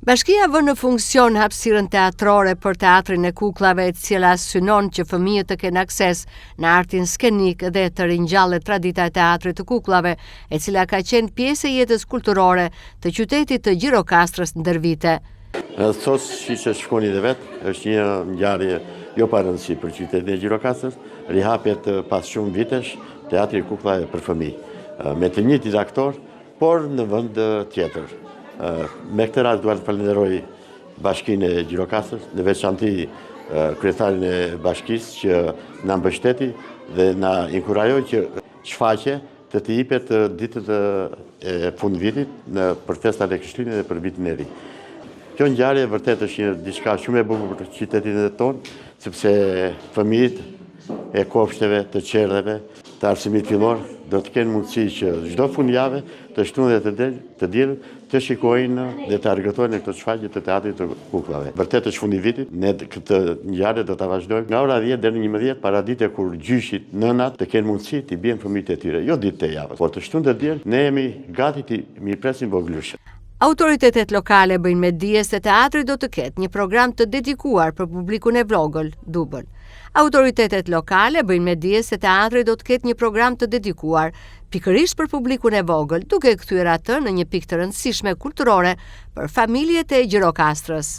Bashkia vën në funksion hapësirën teatrore për teatrin e kukullave, e cila synon që fëmijët të kenë akses në artin skenik dhe të ringjallet tradita e teatrit të kukullave, e cila ka qenë pjesë e jetës kulturore të qytetit të Gjirokastrës ndër vite. Sot, siç e shkoni dhe vetë, është një ngjarje jo pa rëndësi për qytetin e Gjirokastrës, rihapet pas shumë vitesh teatri i kukullave për fëmijë, me të njëjtit aktor, por në vend tjetër. Me këtë rast dua të falenderoj Bashkinë e Gjirokastrës, në veçanti kryetarin e bashkisë që na mbështeti dhe na inkurajoi që shfaqje të jepet ditët e fundvitit për festat e Krishtlindjes dhe për vitin e ri. Kjo ngjarje vërtet është diçka shumë e bukur për qytetin tonë, sepse fëmijët e kopshteve, të qerdheve, të arsimit fillor do të kenë mundësi që çdo fundjavë të shtunë dhe të diell të shikojnë dhe të argëtojnë në këtë shfaqje të teatrit të kukullave. Vërtet është fundi vitit, ne këtë ngjarje do ta vazhdojmë nga ora 10 deri në 11 para dite kur gjyshit, nënat të kenë mundësi të bien fëmijët e tyre, jo ditë të javës, por të shtunë dhe diell ne jemi gati të mi presim voglushë. Autoritetet lokale bëjnë me dije se teatri do të ketë një program të dedikuar për publikun e vogël, dubël. Autoritetet lokale bëjnë me dije se teatri do të ketë një program të dedikuar pikërisht për publikun e vogël, duke kthyer atë në një pikë të rëndësishme kulturore për familjet e Gjirokastrës.